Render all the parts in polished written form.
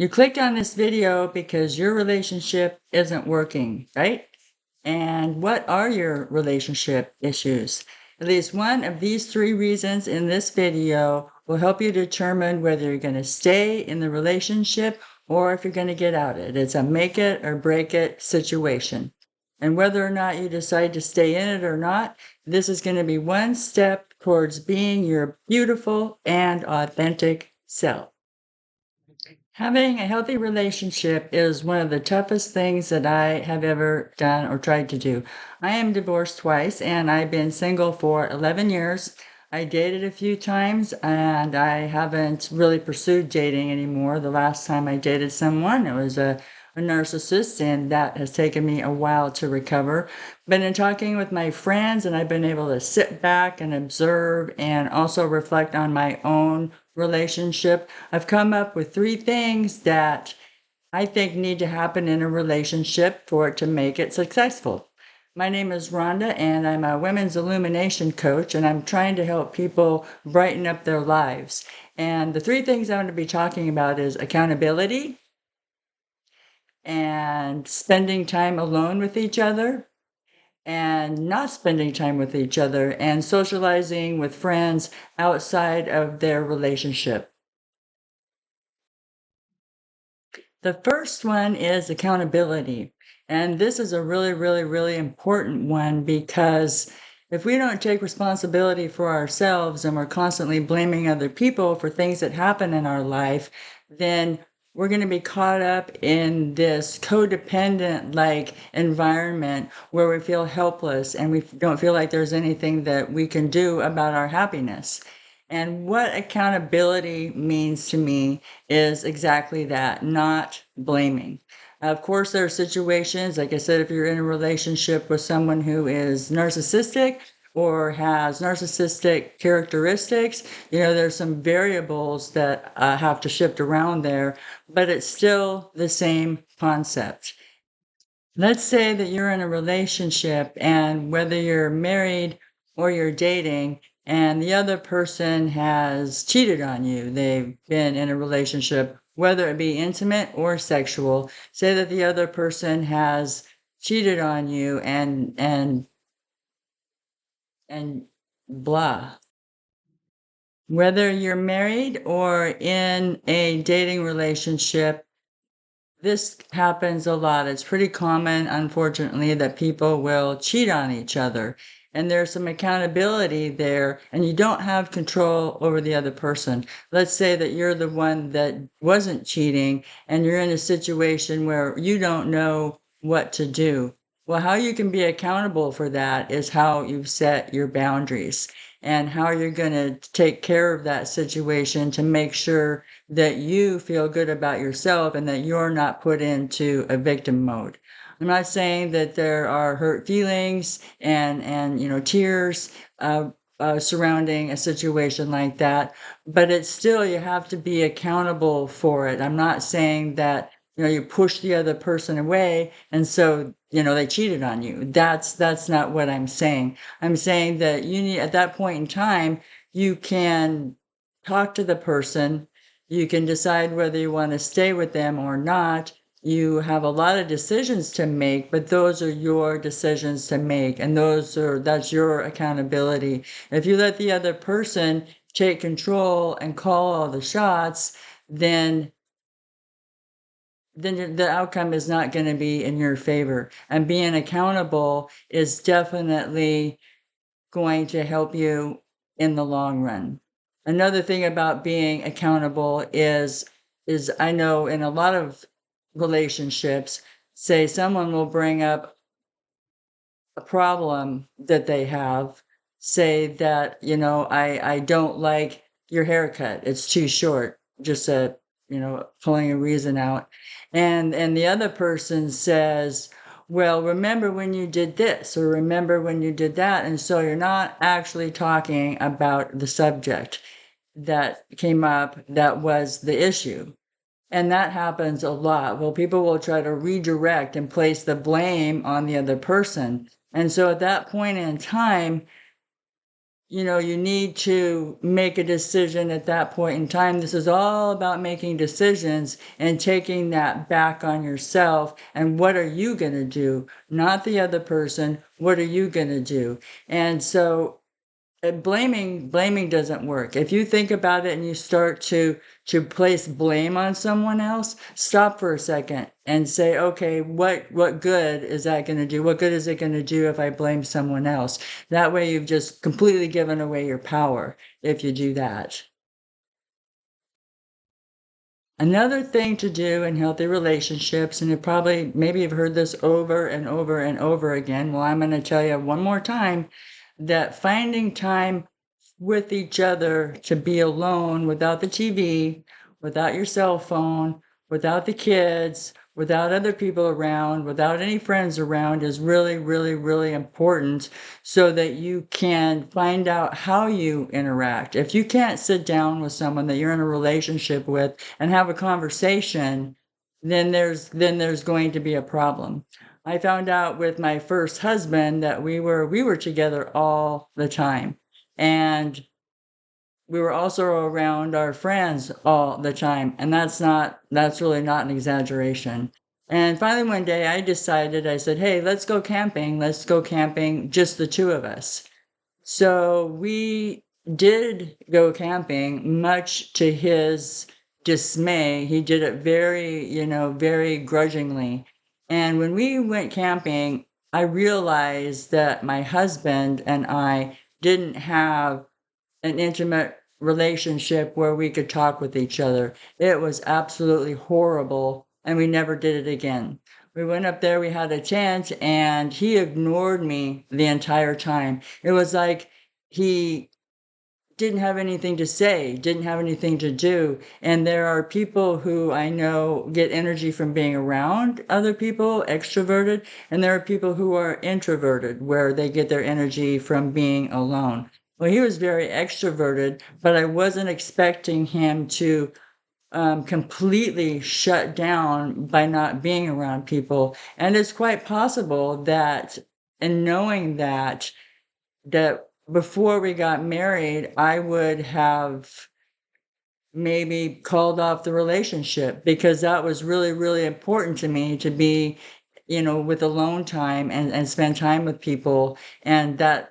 You clicked on this video because your relationship isn't working, right? And what are your relationship issues? At least one of these three reasons in this video will help you determine whether you're going to stay in the relationship or if you're going to get out of it. It's a make it or break it situation. And whether or not you decide to stay in it or not, this is going to be one step towards being your beautiful and authentic self. Having a healthy relationship is one of the toughest things that I have ever done or tried to do. I am divorced twice and I've been single for 11 years. I dated a few times and I haven't really pursued dating anymore. The last time I dated someone, it was a narcissist, and that has taken me a while to recover. But in talking with my friends, and I've been able to sit back and observe and also reflect on my own relationship, I've come up with three things that I think need to happen in a relationship for it to make it successful. My name is Rhonda, and I'm a women's illumination coach, and I'm trying to help people brighten up their lives. And the three things I'm going to be talking about is accountability and spending time alone with each other and not spending time with each other and socializing with friends outside of their relationship. The first one is accountability. And this is a really, really, really important one because if we don't take responsibility for ourselves and we're constantly blaming other people for things that happen in our life, then we're going to be caught up in this codependent like environment where we feel helpless and we don't feel like there's anything that we can do about our happiness. And what accountability means to me is exactly that, not blaming. Of course, there are situations, like I said, if you're in a relationship with someone who is narcissistic or has narcissistic characteristics, there's some variables that have to shift around there, but it's still the same concept. Let's say that you're in a relationship, and whether you're married or you're dating, and the other person has cheated on you. They've been in a relationship, whether it be intimate or sexual. Say that the other person has cheated on you and blah. Whether you're married or in a dating relationship, this happens a lot. It's pretty common, unfortunately, that people will cheat on each other. And there's some accountability there, and you don't have control over the other person. Let's say that you're the one that wasn't cheating, and you're in a situation where you don't know what to do. Well, how you can be accountable for that is how you set your boundaries and how you're going to take care of that situation to make sure that you feel good about yourself and that you're not put into a victim mode. I'm not saying that there are hurt feelings and tears surrounding a situation like that, but it's still, you have to be accountable for it. I'm not saying that you push the other person away and so they cheated on you. That's not what I'm saying. I'm saying that you need, at that point in time, you can talk to the person. You can decide whether you want to stay with them or not. You have a lot of decisions to make, but those are your decisions to make, and that's your accountability. If you let the other person take control and call all the shots, then the outcome is not going to be in your favor. And being accountable is definitely going to help you in the long run. Another thing about being accountable is I know in a lot of relationships, say someone will bring up a problem that they have, say that, I don't like your haircut. It's too short. Just pulling a reason out. And the other person says, well, remember when you did this or remember when you did that. And so you're not actually talking about the subject that came up that was the issue. And that happens a lot. Well, people will try to redirect and place the blame on the other person. And so at that point in time, you need to make a decision at that point in time. This is all about making decisions and taking that back on yourself. And what are you going to do? Not the other person. What are you going to do? And so blaming doesn't work. If you think about it and you start to place blame on someone else, stop for a second and say, okay, what good is that going to do? What good is it going to do if I blame someone else? That way you've just completely given away your power if you do that. Another thing to do in healthy relationships, and maybe you've heard this over and over and over again. Well, I'm going to tell you one more time that finding time with each other to be alone without the TV, without your cell phone, without the kids, without other people around, without any friends around is really, really, really important so that you can find out how you interact. If you can't sit down with someone that you're in a relationship with and have a conversation, then there's going to be a problem. I found out with my first husband that we were together all the time. And we were also around our friends all the time, and that's really not an exaggeration. And finally one day I said, "Hey, let's go camping. Let's go camping, just the two of us." So we did go camping, much to his dismay. He did it very grudgingly. And when we went camping, I realized that my husband and I didn't have an intimate relationship where we could talk with each other. It was absolutely horrible, and we never did it again. We went up there, we had a tent, and he ignored me the entire time. It was like he didn't have anything to say, didn't have anything to do. And there are people who I know get energy from being around other people, extroverted, and there are people who are introverted, where they get their energy from being alone. Well, he was very extroverted, but I wasn't expecting him to completely shut down by not being around people. And it's quite possible that, in knowing that before we got married, I would have maybe called off the relationship because that was really, really important to me to be, with alone time and spend time with people. And that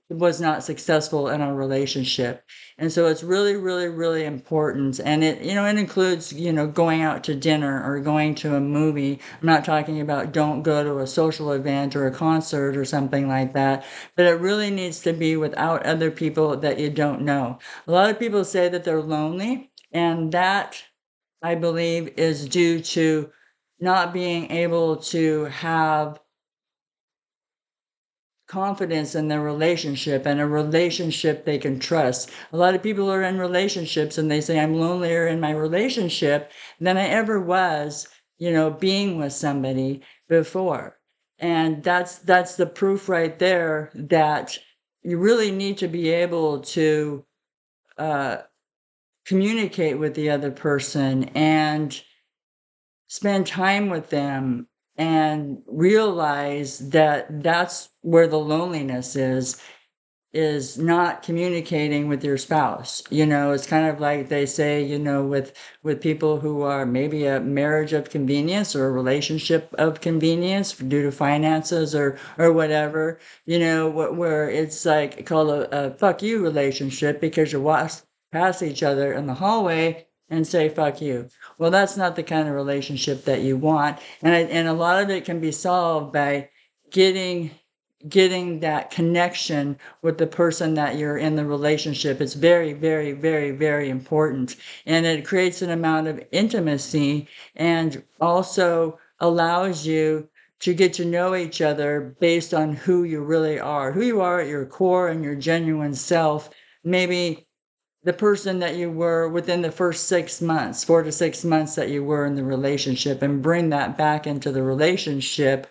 was not successful in our relationship. And so it's really, really, really important. And it includes, going out to dinner or going to a movie. I'm not talking about don't go to a social event or a concert or something like that, but it really needs to be without other people that you don't know. A lot of people say that they're lonely, and that, I believe, is due to not being able to have confidence in their relationship and a relationship they can trust. A lot of people are in relationships and they say, I'm lonelier in my relationship than I ever was, being with somebody before. And that's the proof right there that you really need to be able to uh, communicate with the other person and spend time with them and realize that that's where the loneliness is not communicating with your spouse. It's kind of like they say, with people who are maybe a marriage of convenience or a relationship of convenience due to finances or whatever, where it's like called a fuck you relationship because you walk past each other in the hallway and say fuck you. Well, that's not the kind of relationship that you want. And a lot of it can be solved by getting that connection with the person that you're in the relationship. It's very, very, very, very important. And it creates an amount of intimacy and also allows you to get to know each other based on who you really are, who you are at your core and your genuine self. Maybe the person that you were within the first 6 months, 4 to 6 months that you were in the relationship, and bring that back into the relationship.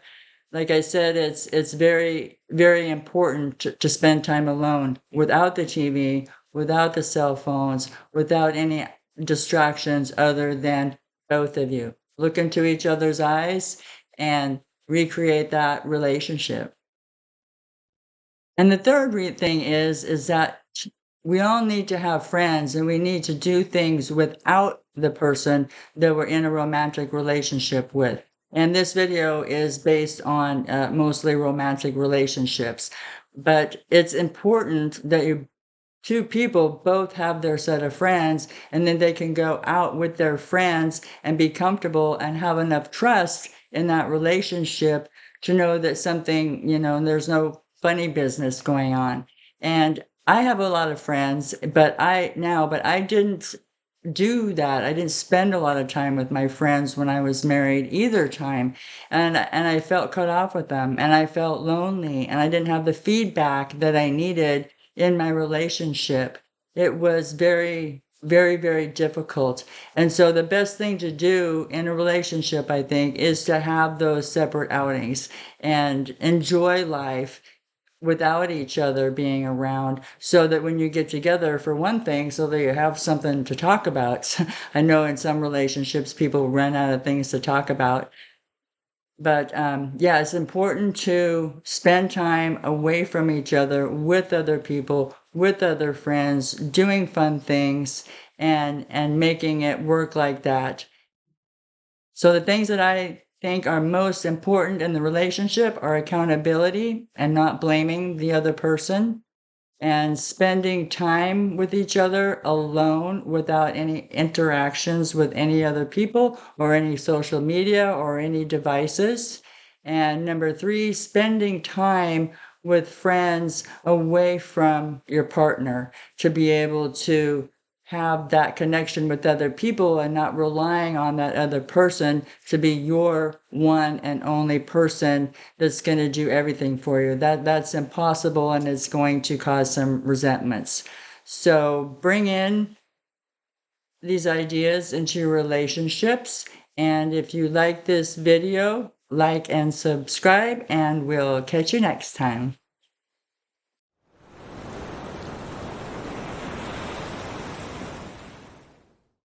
Like I said, it's very, very important to spend time alone without the TV, without the cell phones, without any distractions other than both of you. Look into each other's eyes and recreate that relationship. And the third thing is that we all need to have friends and we need to do things without the person that we're in a romantic relationship with. And this video is based on mostly romantic relationships. But it's important that two people both have their set of friends, and then they can go out with their friends and be comfortable and have enough trust in that relationship to know that something, there's no funny business going on. And I have a lot of friends, but I didn't do that. I didn't spend a lot of time with my friends when I was married either time. And I felt cut off with them and I felt lonely and I didn't have the feedback that I needed in my relationship. It was very, very, very difficult. And so the best thing to do in a relationship, I think, is to have those separate outings and enjoy life without each other being around, so that when you get together, for one thing, so that you have something to talk about. I know in some relationships people run out of things to talk about. But yeah, it's important to spend time away from each other with other people, with other friends, doing fun things and making it work like that. So the things that I think are most important in the relationship are accountability and not blaming the other person, and spending time with each other alone without any interactions with any other people or any social media or any devices. And number three, spending time with friends away from your partner to be able to have that connection with other people and not relying on that other person to be your one and only person that's going to do everything for you. That's impossible and it's going to cause some resentments. So bring in these ideas into your relationships. And if you like this video, like and subscribe, and we'll catch you next time.